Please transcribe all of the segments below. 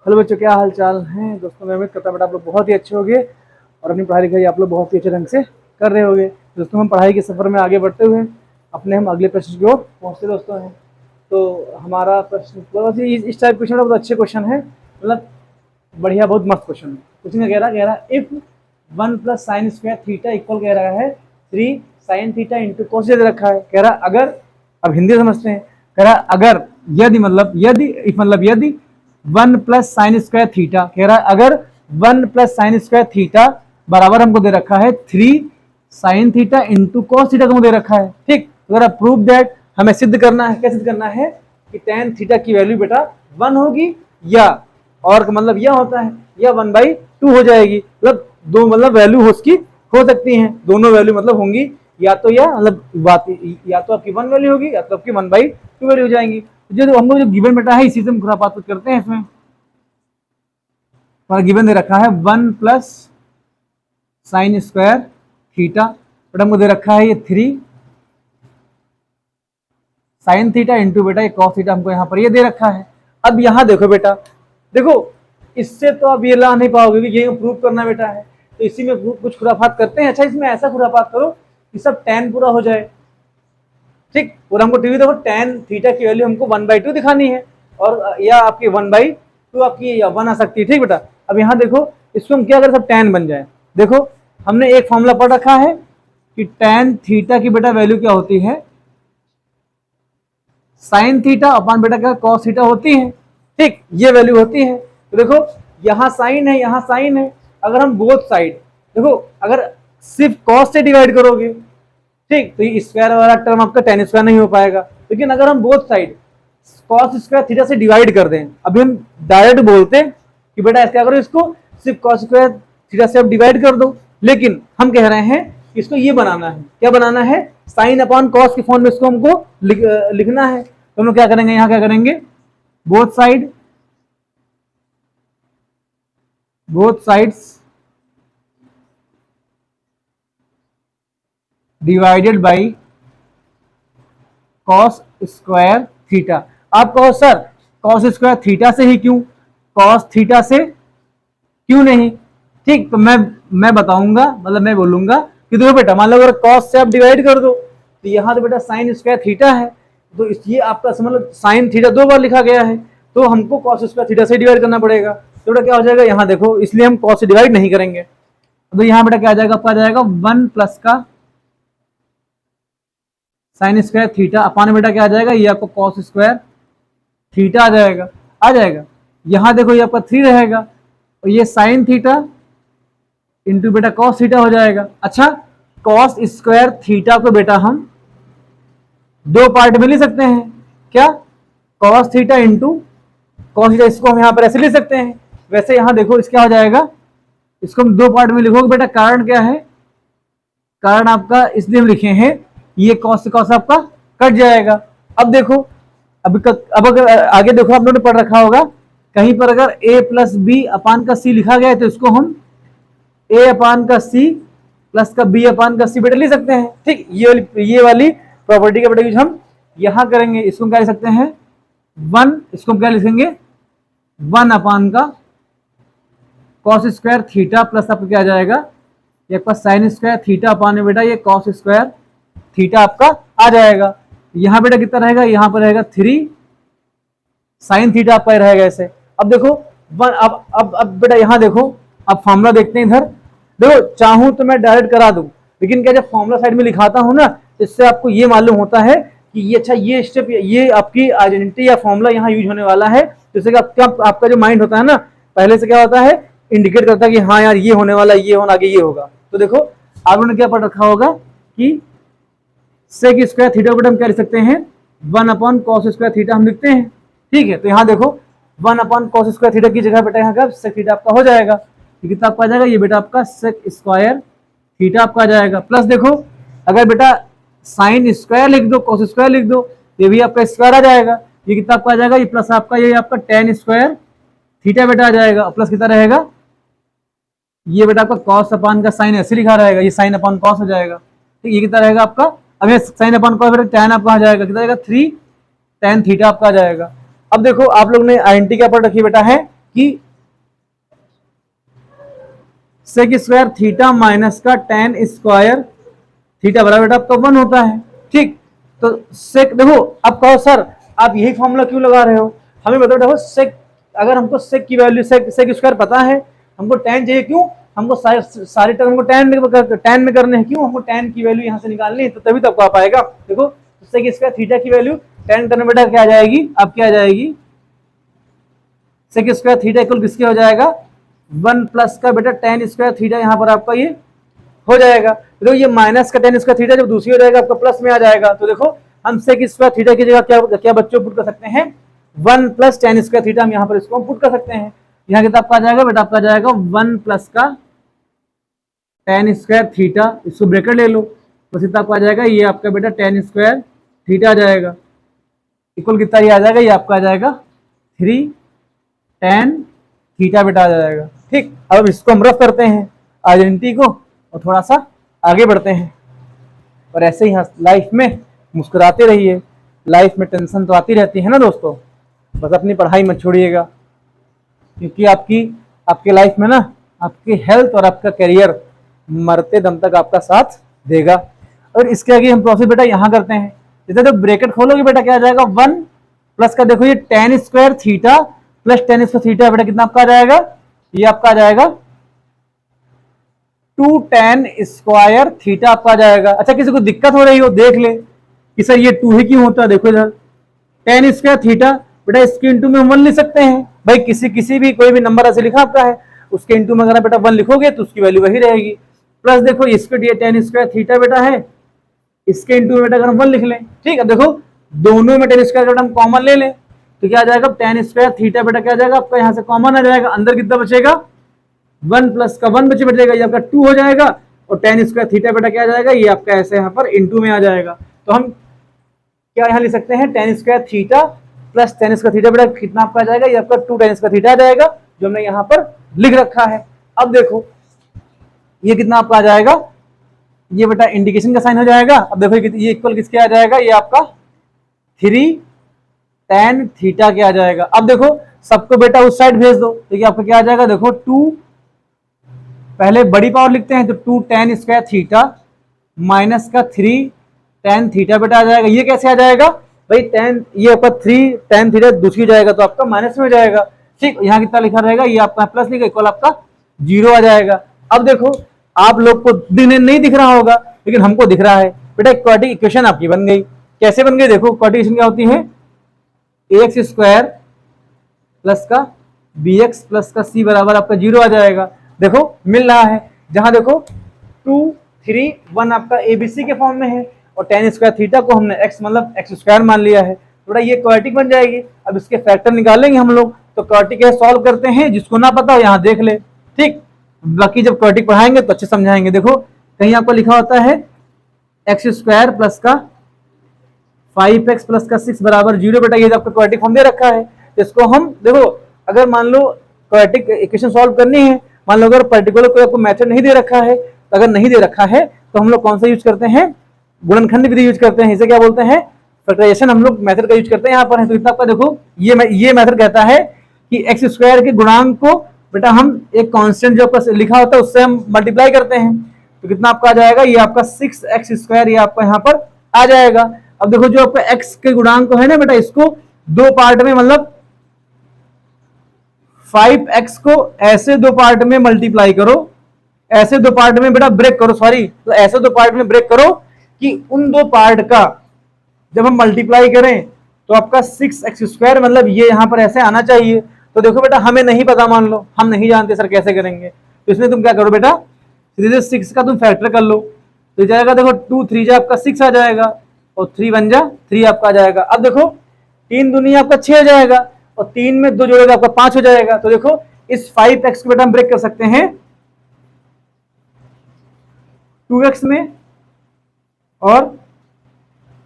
Hello बच्चों, क्या हाल चाल हैं दोस्तों। मैं उम्मीद करता हूँ बेटा आप लोग बहुत ही अच्छे होंगे और अपनी पढ़ाई लिखाई आप लोग बहुत ही अच्छे ढंग से कर रहे होंगे। दोस्तों हम पढ़ाई के सफ़र में आगे बढ़ते हुए अपने हम अगले प्रश्न की ओर पहुँचते दोस्तों हैं। तो हमारा प्रश्न बहुत ही इस टाइप क्वेश्चन बहुत अच्छे क्वेश्चन है, मतलब बढ़िया बहुत मस्त क्वेश्चन है। क्वेश्चन कह रहा if 1 + sin square theta equal कह रहा है 3 sin थीटा इंटू कॉस दे रखा है। कह रहा अगर, अब हिंदी समझते हैं, कह रहा अगर यदि मतलब यदि 1 + sin स्क्वायर थीटा, कह रहा है अगर 1 + sin स्क्वायर थीटा बराबर हमको दे रखा है 3 sin theta into cos theta को दे रखा है। ठीक, अगर प्रूव दैट, हमें सिद्ध करना है। क्या सिद्ध करना है कि tan थीटा की वैल्यू बेटा 1 होगी या, और मतलब यह होता है या 1/2 हो जाएगी। मतलब दो मतलब वैल्यू उसकी हो सकती हैं, दोनों वैल्यू मतलब होंगी या तो या तो आपकी 1 वैल्यू होगी या तो आपकी 1/2 वैल्यू हो जाएंगी। जो हमको जो गिवन बेटा है इसी से हम खुरापात करते हैं। इसमें गिवन दे रखा है 1 + sin स्क्वायर थीटा, बेटा हमको दे रखा है ये 3 sin थीटा इंटू बेटा ये cos थीटा हमको यहाँ पर ये दे रखा है। अब यहाँ देखो बेटा, देखो इससे तो आप ये ला नहीं पाओगे कि ये प्रूव करना बेटा है, तो इसी में कुछ खुराफात करते हैं। अच्छा, इसमें ऐसा खुराफात करो कि सब tan पूरा हो जाए। ठीक, और हमको टीवी देखो tan थीटा की वैल्यू हमको 1/2 दिखानी है, और या आपकी 1/2 आपकी या 1 आ सकती है। ठीक बेटा, अब यहाँ देखो इसको हम क्या करें, सब tan बन जाए। देखो हमने एक फॉर्मूला पढ़ रखा है कि tan थीटा की बेटा वैल्यू क्या होती है, sin थीटा अपॉन बेटा क्या cos थीटा होती है। ठीक, ये वैल्यू होती है। तो देखो यहाँ साइन है, यहाँ साइन है। अगर हम बोथ साइड देखो, अगर सिर्फ cos से डिवाइड करोगे, ठीक, तो ये स्क्वायर वाला टर्म आपका tan स्क्वायर नहीं हो पाएगा। लेकिन अगर हम both side cos square theta से डिवाइड कर दें, अभी हम डायरेक्ट बोलते हैं कि बेटा ऐसा करो, इसको सिर्फ cos स्क्वायर थीटा से आप डिवाइड कर दो। लेकिन हम कह रहे हैं इसको ये बनाना है, क्या बनाना है, साइन अपॉन कॉस के फॉर्म में इसको हमको लिखना है। तो हम लोग क्या करेंगे, यहाँ क्या करेंगे, both sides divided by cos square theta. आप कहो सर कॉस स्क्वायर थीटा से ही क्यों, कॉस थीटा से क्यों नहीं। ठीक, तो मैं बताऊंगा, मतलब मैं बोलूंगा कि देखो बेटा, मान लो अगर कॉस से आप डिवाइड कर दो तो यहाँ तो बेटा साइन स्क्वायर थीटा है, तो ये आपका मतलब साइन थीटा 2 बार लिखा गया है, तो हमको कॉस स्क्वायर थीटा से डिवाइड करना पड़ेगा। तो बेटा क्या हो जाएगा, यहाँ देखो, इसलिए हम कॉस से डिवाइड नहीं करेंगे। तो यहाँ बेटा क्या आ जाएगा, आपका आ जाएगा 1 + का साइन स्क्वायर थीटा अपान बेटा क्या आ जाएगा, ये आपको कॉस स्क्वायर थीटा आ जाएगा। यहाँ देखो ये आपका 3 रहेगा और ये साइन थीटा इंटू बेटा कॉस थीटा हो जाएगा। अच्छा, कॉस स्क्वायर थीटा को बेटा हम 2 पार्ट में ले सकते हैं, क्या, cos theta into cos theta, इसको हम यहाँ पर ऐसे ले सकते हैं। वैसे यहाँ देखो इस क्या हो जाएगा, इसको हम 2 पार्ट में लिखोगे बेटा। कारण क्या है, कारण आपका इसलिए हम लिखे हैं, ये कॉस से कॉस आपका कट जाएगा। अब देखो, अब अगर आगे देखो आप लोगों ने पढ़ रखा होगा कहीं पर अगर a + b अपान का c लिखा गया है तो इसको हम a अपान का c प्लस का b अपान का c बेटा लिख सकते हैं। ठीक, ये वाली प्रॉपर्टी का बेटा यूज हम यहां करेंगे। इसको क्या लिख सकते हैं, 1, इसको क्या लिखेंगे 1 अपान का कॉस स्क्वायर थीटा प्लस आपका क्या आ जाएगा, ये आपका साइन स्क्वायर थीटा अपान में बेटा ये कॉस स्क्वायर थीटा आपका आ जाएगा। यहाँ बेटा कितना रहेगा, यहाँ पर रहेगा 3 साइन थीटा आपका रहेगा ऐसे। अब देखो अब बेटा यहाँ देखो, अब फॉर्मूला देखते हैं। इधर देखो, चाहूं तो मैं डायरेक्ट करा दूं, लेकिन क्या जब फॉर्मूला साइड में लिखाता हूं ना, इससे आपको ये मालूम होता है कि ये अच्छा ये स्टेप, ये आपकी आइडेंटिटी या फॉर्मूला यहाँ यूज होने वाला है। जैसे कि आपका जो माइंड होता है ना, पहले से क्या होता है, इंडिकेट करता है कि हाँ यार ये होने वाला, ये होना, आगे ये होगा। तो देखो आप लोगों ने क्या पढ़ रखा होगा कि सेक स्क्वायर थीटा को हम क्या लिख सकते हैं, 1 अपान कॉस स्क्वायर थीटा हम लिखते हैं। ठीक है, तो यहाँ देखो 1 अपान कॉस स्क्वायर थीटा की जगह बेटा यहाँ का सेक थीटा आपका हो जाएगा। तो कितना आपका आ जाएगा, ये बेटा आपका सेक स्क्वायर थीटा आपका आ जाएगा। प्लस देखो अगर बेटा साइन स्क्वायर लिख दो, कॉस स्क्वायर लिख दो, ये भी आपका स्क्वायर आ जाएगा। ये कितना आपका आ जाएगा, ये प्लस आपका ये आपका tan स्क्वायर थीटा बेटा आ जाएगा। प्लस कितना रहेगा, ये बेटा आपका कॉस अपान का साइन ऐसे लिखा रहेगा, ये साइन अपान कॉस हो जाएगा। ठीक, ये कितना रहेगा आपका, अब ये साइन अपान कॉस बेटा tan आपका आ जाएगा, कितना आएगा 3 tan थीटा आपका आ जाएगा। अब देखो आप लोग ने आइडेंटिटी क्या पढ़ रखी बेटा है कि सेक स्क्वायर थीटा माइनस का टेन स्क्वायर थीटा बराबर बेटा आपका 1 होता है। ठीक, तो सेक देखो, अब कहो सर आप यही फॉर्मूला क्यों लगा रहे हो, हमें बताओ। देखो सेक, अगर हमको सेक की वैल्यू सेक स्क्वायर पता है, हमको टेन चाहिए, क्यों, हमको सारे टर्म को टेन में करने हैं, क्यों, हमको टेन की वैल्यू यहाँ से निकालनी है, तो तभी तो आपको आ पाएगा। देखो सेक स्क्वायर थीटा की वैल्यू टेन करने बेटा क्या आ जाएगी, अब क्या आ जाएगी, सेक स्क्वायर थीटा इक्वल किसके हो जाएगा, 1 प्लस का बेटा टेन स्क्वायर थीटा, यहाँ पर आपका ये हो जाएगा। तो ये माइनस का टेन स्क्वायर थीटा जब दूसरी हो जाएगा आपका प्लस में आ जाएगा। तो देखो हम सेक स्क्वायर थीटा की जगह क्या क्या बच्चों पुट कर सकते हैं, 1 प्लस टेन स्क्वायर थीटा, हम यहाँ पर इसको हम पुट कर सकते हैं। यहाँ कितना आपका आ जाएगा बेटा, आपका आ जाएगा 1 प्लस का टेन स्क्वायर थीटा, इसको ब्रैकेट ले लो, बस इतना आपको आ जाएगा, ये आपका बेटा टेन स्क्वायर थीटा आ जाएगा, इक्वल कितना ये आ जाएगा, ये आपका आ जाएगा 3 टेन थीटा बेटा आ जाएगा। ठीक, अब इसको हम रफ करते हैं आइडेंटिटी को और थोड़ा सा आगे बढ़ते हैं। और ऐसे ही लाइफ में मुस्कुराते रहिए, लाइफ में टेंशन तो आती रहती है ना दोस्तों, बस अपनी पढ़ाई मत छोड़िएगा, क्योंकि आपके लाइफ में ना आपकी हेल्थ और आपका करियर मरते दम तक आपका साथ देगा। और इसके आगे हम प्रोसेस बेटा यहाँ करते हैं, जैसे तो ब्रैकेट खोलोगे बेटा क्या आ जाएगा, 1 प्लस का देखो ये ten square theta plus ten square theta बेटा कितना आपका आ जाएगा, ये आपका आ जाएगा 2 टेन स्क्वायर थीटा आपका आ जाएगा। अच्छा किसी को दिक्कत हो रही हो देख ले कि सर ये 2 ही क्यों होता है, देखो इधर टेन स्क्वायर थीटा बेटा इसके इंटू में हम 1 लिख सकते हैं भाई, किसी भी कोई भी नंबर ऐसे लिखा आपका है उसके इंटू में अगर बेटा 1 लिखोगे तो उसकी वैल्यू वही रहेगी। प्लस देखो इसके लिए टेन स्क्वायर थीटा बेटा है, इसके इंटू में बेटा अगर हम 1 लिख लें, ठीक है, देखो दोनों में टेन स्क्वायर बेटा हम कॉमन ले लें तो क्या आ जाएगा, टेन स्क्वायर थीटा बेटा क्या आ जाएगा आपका, यहाँ से कॉमन आ जाएगा, अंदर कितना बचेगा, 1 प्लस का 1 बचेगा, ये आपका 2 हो जाएगा, और टेन स्क्वायर थीटा बेटा क्या आ जाएगा, ये आपका ऐसे यहाँ पर इंटू में आ जाएगा। तो हम क्या यहाँ लिख सकते हैं, ten square theta plus ten square theta बेटा कितना आपका आ जाएगा, ये आपका 2 टेन स्क्वायर थीटा आ जाएगा, जो हमने यहाँ पर लिख रखा है। अब देखो ये कितना आपका आ जाएगा, ये बेटा इंडिकेशन का साइन हो जाएगा। अब देखो ये इक्वल किसके आ जाएगा, ये आपका 3 टेन थीटा के आ जाएगा। अब देखो सबको बेटा उस साइड भेज दो, तो ये आपका क्या आ जाएगा, देखो 2 पहले बड़ी पावर लिखते हैं तो 2 टेन स्क्वायर थीटा माइनस का 3 टेन थीटा बेटा आ जाएगा। ये कैसे आ जाएगा भाई, टेन ये आपका 3 टेन थीटा दूसरी जाएगा तो आपका माइनस में हो जाएगा। ठीक, यहाँ कितना लिखा रहेगा, ये आपका प्लस लिखा, इक्वल आपका 0 आ जाएगा। अब देखो आप लोग को नहीं दिख रहा होगा लेकिन हमको दिख रहा है बेटा, क्वाड्रेटिक इक्वेशन आपकी बन गई। कैसे बन गई, देखो क्वाड्रेटिक इक्वेशन क्या होती है, ax स्क्वायर प्लस का bx प्लस का c बराबर आपका 0 आ जाएगा। देखो मिल रहा है, जहां देखो 2 3 1 आपका abc के फॉर्म में है और टेन स्क्वायर थीटा को हमने x मतलब x स्क्वायर मान लिया है, थोड़ा ये क्वाड्रेटिक बन जाएगी। अब इसके फैक्टर निकालेंगे हम लोग, तो क्वाड्रेटिक सॉल्व करते हैं, जिसको ना पता हो यहाँ देख ले। ठीक, बाकी जब क्वाड्रेटिक पढ़ाएंगे तो अच्छे समझाएंगे। देखो कहीं आपको लिखा होता है एक्स स्क्वायर प्लस का 5x प्लस का 6 बराबर 0 बेटा, ये आपका क्वाड्रेटिक फॉर्म दे रखा है। इसको हम देखो अगर मान लो क्वाड्रेटिक इक्वेशन सॉल्व करनी है, मान लो अगर पर्टिकुलर कोई आपको मेथड नहीं दे रखा है, तो अगर नहीं दे रखा है तो हम लोग कौन सा यूज करते हैं, गुणनखंड विधि यूज करते हैं। इसे क्या बोलते हैं, फैक्टराइजेशन हम लोग मेथड का यूज करते हैं। यहाँ पर है तो इतना आपका देखो ये मेथड कहता है कि एक्स स्क्वायर के गुणांक को बेटा हम एक कांस्टेंट जो आपका लिखा होता है उससे हम मल्टीप्लाई करते हैं, तो कितना आपका आ जाएगा, ये आपका 6x स्क्वायर ये आपका यहाँ पर आ जाएगा। अब देखो जो आपका x के गुणांक को है ना बेटा, इसको 2 पार्ट में मतलब 5x को ऐसे 2 पार्ट में मल्टीप्लाई करो, ऐसे 2 पार्ट में बेटा ब्रेक करो, सॉरी तो ऐसे 2 पार्ट में ब्रेक करो कि उन 2 पार्ट का जब हम मल्टीप्लाई करें तो आपका 6x स्क्वायर मतलब ये यहाँ पर ऐसे आना चाहिए। तो देखो बेटा हमें नहीं पता, मान लो हम नहीं जानते सर कैसे करेंगे, तो इसमें तुम क्या करो बेटा, सीधे 6 का तुम फैक्टर कर लो, तो जाएगा देखो 2 3 जा आपका 6 आ जाएगा और 3 1 जा 3 आपका आ जाएगा। अब देखो 3 दूनी आपका 6 आ जाएगा और 3 में 2 जोड़ेगा आपका 5 हो जाएगा। तो देखो इस 5x को बेटा हम ब्रेक कर सकते हैं 2x में और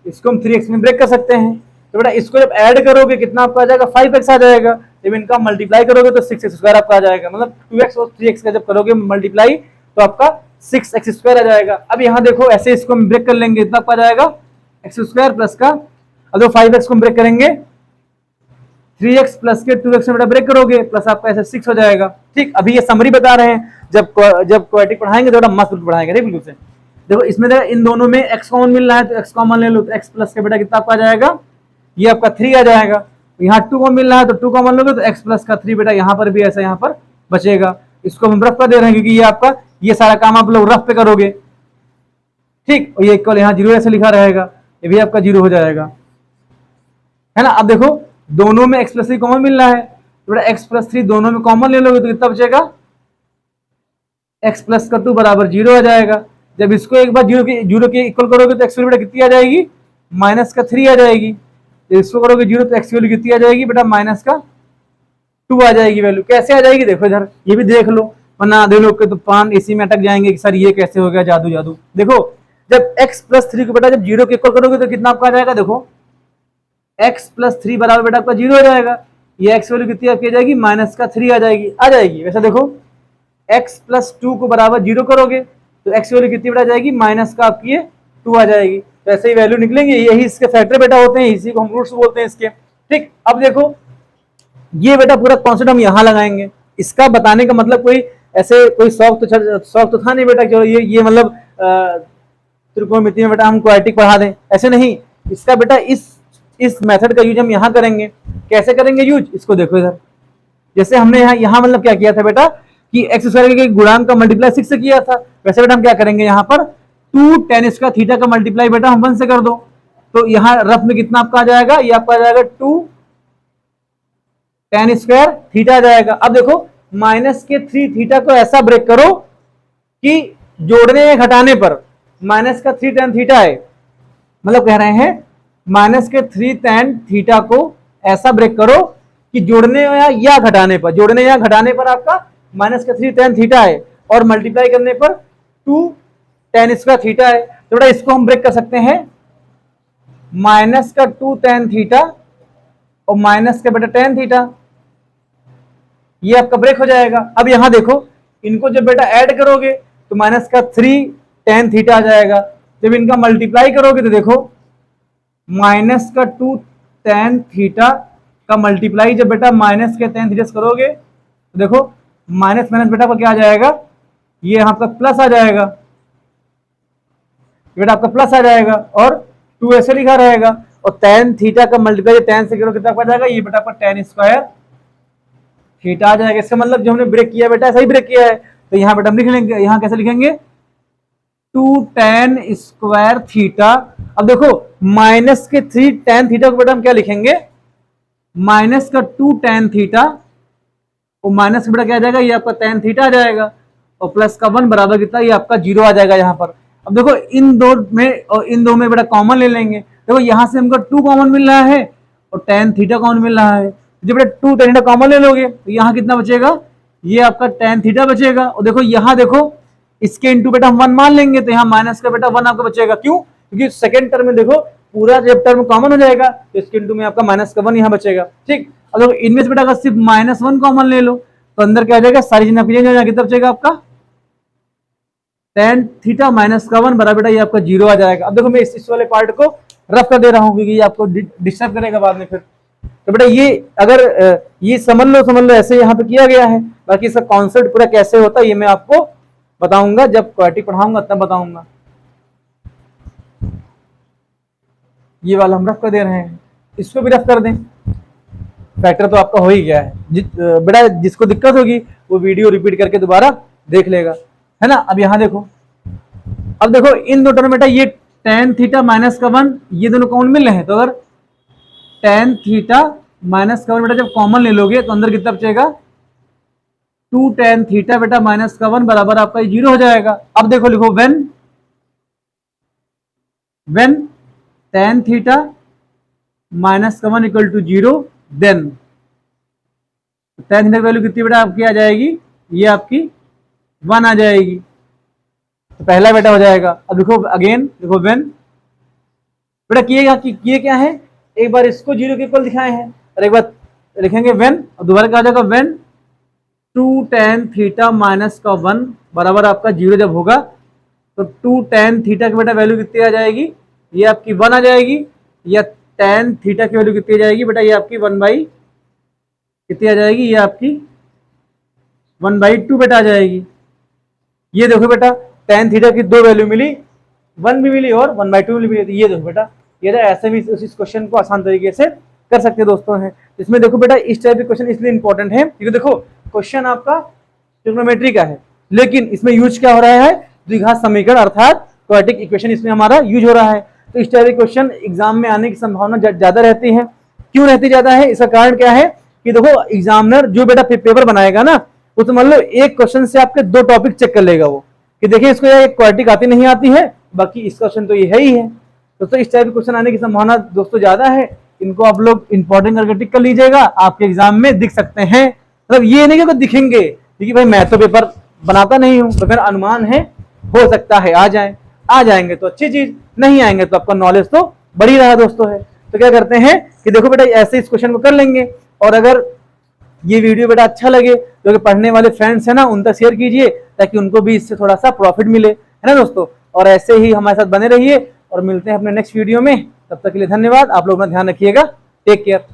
इसको हम 3x में ब्रेक कर सकते हैं। तो बेटा इसको जब ऐड करोगे कितना आपका आ जाएगा, 5x आ जाएगा। जब इनका मल्टीप्लाई करोगे तो 6x स्क्वायर आपका आ जाएगा, मतलब 2x और 3x का जब करोगे मल्टीप्लाई तो आपका 6x स्क्वायर आ जाएगा। अब यहाँ देखो ऐसे इसको हम ब्रेक कर लेंगे, इतना आपका आ जाएगा x स्क्वायर प्लस का, अब 5x को हम ब्रेक करेंगे 3x प्लस के 2x में बेटा ब्रेक करोगे प्लस आपका ऐसे 6 हो जाएगा। ठीक, अभी ये समरी बता रहे हैं, जब क्वाड्रेटिक पढ़ाएंगे तो बड़ा मस्त पढ़ाएंगे। नहीं बिल्कुल से देखो, इसमें देखो इन दोनों में x कॉमन मिल रहा है तो x कॉमन ले लो, तो x प्लस का बेटा कितना आपका आ जाएगा, ये आपका 3 आ जाएगा। यहाँ 2 कॉमन मिल रहा है तो 2 कॉमन लोगे तो x प्लस का 3 बेटा यहाँ पर भी ऐसा यहाँ पर बचेगा। इसको हम रफ कर दे रहे हैं क्योंकि ये आपका ये सारा काम आप लोग रफ पे करोगे। ठीक, और ये इक्वल यहाँ 0 ऐसे लिखा रहेगा, ये भी आपका 0 हो जाएगा, है ना। अब देखो दोनों में x प्लस 3 कॉमन मिल रहा है तो बेटा x प्लस 3 दोनों में कॉमन ले लोगे तो कितना बचेगा, x प्लस का 2 बराबर 0 आ जाएगा। जब इसको एक बार 0 के इक्वल करोगे तो x वैल्यू बेटा कितनी आ जाएगी, माइनस का 3 आ जाएगी। तो इसको करोगे 0 तो x वैल्यू कितनी आ जाएगी बेटा, माइनस का 2 आ जाएगी वैल्यू। कैसे आ जाएगी देखो इधर, ये भी देख लो, वरना आधे लोग के तो पान इसी में अटक जाएंगे कि सर ये कैसे हो गया जादू जादू। देखो जब x प्लस 3 को बेटा जब 0 के इक्वल करोगे तो कितना आपका आ जाएगा, देखो x प्लस 3 बराबर बेटा आपका 0 हो जाएगा। ये x वैल्यू कितनी आपकी आ जाएगी, माइनस का 3 आ जाएगी। वैसे देखो x प्लस 2 को बराबर 0 करोगे तो x वैल्यू कितनी बेटा जाएगी, माइनस का आपकी 2 आ जाएगी। तो ऐसे ही वैल्यू निकलेंगे, यही इसके फैक्टर बेटा होते हैं, इसी को हम रूट्स बोलते हैं इसके। ठीक, अब देखो ये बेटा पूरा कॉन्सेप्ट हम यहाँ लगाएंगे। इसका बताने का मतलब कोई ऐसे कोई शौक तो था नहीं बेटा जो ये मतलब त्रिकोणमिति में बेटा हम क्वाड्रेटिक पढ़ा दें, ऐसे नहीं। इसका बेटा इस मेथड का यूज हम यहाँ करेंगे। कैसे करेंगे यूज, इसको देखो इधर। जैसे हमने यहाँ मतलब क्या किया था बेटा कि एक्स स्क्वायर के गुणांक का मल्टीप्लाई 6 से किया था, वैसे बेटा हम क्या करेंगे यहाँ पर 2 tan स्क्वायर थीटा का मल्टीप्लाई बेटा हम 1 से कर दो। तो यहाँ रफ में कितना आपका आ जाएगा, ये आपका आ जाएगा 2 tan स्क्वायर थीटा आ जाएगा। अब देखो माइनस के 3 थीटा को ऐसा ब्रेक करो कि जोड़ने या घटाने पर माइनस का 3 tan थीटा है, मतलब कह रहे हैं माइनस के 3 tan थीटा को ऐसा ब्रेक करो कि जोड़ने या घटाने पर आपका माइनस का 3 tan थीटा है और मल्टीप्लाई करने पर 2 tan स्क्वायर थीटा है। तो बेटा इसको हम ब्रेक कर सकते हैं, माइनस का 2 tan थीटा और माइनस का बेटा tan थीटा, ये आपका ब्रेक हो जाएगा। अब यहां देखो इनको जब बेटा ऐड करोगे तो माइनस का 3 tan थीटा आ जाएगा। जब इनका मल्टीप्लाई करोगे तो देखो माइनस का 2 tan थीटा का मल्टीप्लाई जब बेटा माइनस के tan थीटा से करोगे तो देखो माइनस माइनस बेटा को क्या आ जाएगा, ये यहाँ पर प्लस आ जाएगा, बेटा आपका प्लस आ जाएगा और 2 ऐसे लिखा रहेगा। और tan थीटा का मल्टीप्लाई tan से करो कितना आ जाएगा, ये बेटा आपका tan स्क्वायर थीटा आ जाएगा। इसका मतलब जो हमने ब्रेक किया बेटा सही ब्रेक किया है। तो यहाँ बेटा हम लिख लेंगे, यहाँ कैसे लिखेंगे 2 tan स्क्वायर थीटा। अब देखो माइनस के 3 tan थीटा को बेटा हम क्या लिखेंगे, माइनस का 2 tan थीटा और माइनस बेटा क्या आ जाएगा, ये आपका tan थीटा आ जाएगा और प्लस का 1 बराबर कितना, ये आपका 0 आ जाएगा यहाँ पर। अब देखो इन दो में बेटा कॉमन ले लेंगे। देखो यहाँ से हमको 2 कॉमन मिल रहा है और tan थीटा कॉमन मिल रहा है। जब बेटा 2 tan थीटा कॉमन ले लोगे तो यहाँ कितना बचेगा, ये आपका tan थीटा बचेगा। और देखो यहाँ देखो इसके इंटू बेटा हम 1 मान लेंगे तो यहाँ माइनस का बेटा 1 आपका बचेगा। क्यों, क्योंकि सेकंड टर्म में देखो पूरा जब टर्म कॉमन हो जाएगा तो इसके इंटू में आपका माइनस का 1 यहाँ बचेगा। ठीक, अब देखो इनमें से बेटा अगर सिर्फ -1 कॉमन ले लो तो अंदर क्या आ जाएगा, सारी चीजें चेंज हो जाएगी, कितना बचेगा आपका tan थीटा माइनस का 1 बराबर बेटा ये आपका 0 आ जाएगा। अब देखो मैं इस वाले पार्ट को रफ कर दे रहा हूँ क्योंकि ये आपको डिस्टर्ब करेगा बाद में फिर। तो बेटा ये अगर ये समझ लो ऐसे यहाँ पे किया गया है। बाकी इसका कॉन्सेप्ट पूरा कैसे होता है ये मैं आपको बताऊंगा, जब क्वाड्रेटिक पढ़ाऊंगा तब बताऊंगा। ये वाला हम रफ कर दे रहे हैं, इसको भी रफ कर दें। फैक्टर तो आपका हो ही गया है। बेटा जिसको दिक्कत होगी वो वीडियो रिपीट करके दोबारा देख लेगा, है ना। अब यहाँ देखो, अब देखो इन दो टर्म बेटा ये tan थीटा माइनस का 1 ये दोनों कॉमन मिल रहे हैं। तो अगर tan थीटा माइनस का 1 बेटा जब कॉमन ले लोगे तो अंदर कितना बचेगा, 2 tan थीटा बेटा माइनस का 1 बराबर आपका 0 हो जाएगा। अब देखो लिखो when tan थीटा माइनस का 1 equal to 0 then tan theta की वैल्यू कितनी बेटा आपकी आ जाएगी, ये आपकी 1 आ जाएगी। तो पहला बेटा हो जाएगा। अब देखो अगेन देखो when बेटा किए क्या है, एक बार इसको 0 के इक्वल दिखाए हैं और एक बार लिखेंगे when और दोबारा क्या आ जाएगा when 2 tan थीटा माइनस का 1 बराबर आपका 0 जब होगा तो 2 tan थीटा की बेटा वैल्यू कितनी आ जाएगी, ये आपकी 1 आ जाएगी। या tan थीटा की वैल्यू कितनी आ जाएगी बेटा, ये आपकी 1/2 कितनी आ जाएगी, ये आपकी 1/2 बेटा आ जाएगी। ये देखो बेटा tan थीटा की दो वैल्यू मिली, 1 भी मिली और 1/2 भी मिली। ये देखो बेटा, ये ऐसे भी इस क्वेश्चन को आसान तरीके से कर सकते दोस्तों हैं। इसमें देखो बेटा इस टाइप के क्वेश्चन इसलिए इंपॉर्टेंट है क्योंकि देखो क्वेश्चन आपका ट्रिग्नोमेट्री का है, लेकिन इसमें यूज क्या हो रहा है, द्विघात समीकरण अर्थात क्वाड्रेटिक इक्वेशन इसमें हमारा यूज हो रहा है। तो इस टाइप के क्वेश्चन एग्जाम में आने की संभावना ज्यादा रहती है। क्यों रहती ज्यादा है, इसका कारण क्या है कि देखो एग्जामिनर जो बेटा पेपर बनाएगा ना, वो तो मान लो एक क्वेश्चन से आपके 2 टॉपिक चेक कर लेगा वो, कि देखिए इसको ये क्वाड्रेटिक आती नहीं आती है, बाकी इस क्वेश्चन तो ये है ही है। दोस्तों इस टाइप के क्वेश्चन आने की संभावना दोस्तों ज्यादा है, इनको आप लोग इंपॉर्टेंट करके टिक कर लीजिएगा, आपके एग्जाम में दिख सकते हैं। मतलब ये नहीं कि दिखेंगे, क्योंकि भाई मैं तो पेपर बनाता नहीं हूं, तो फिर अनुमान है, हो सकता है आ जाएंगे तो अच्छी चीज, नहीं आएंगे तो आपका नॉलेज तो बढ़ी रहा दोस्तों है। तो क्या करते हैं कि देखो बेटा ऐसे इस क्वेश्चन को कर लेंगे, और अगर ये वीडियो बेटा अच्छा लगे जो कि पढ़ने वाले फ्रेंड्स है ना, उन तक शेयर कीजिए ताकि उनको भी इससे थोड़ा सा प्रॉफिट मिले, है ना दोस्तों। और ऐसे ही हमारे साथ बने रहिए और मिलते हैं अपने नेक्स्ट वीडियो में। तब तक के लिए धन्यवाद, आप लोग अपना ध्यान रखिएगा, टेक केयर।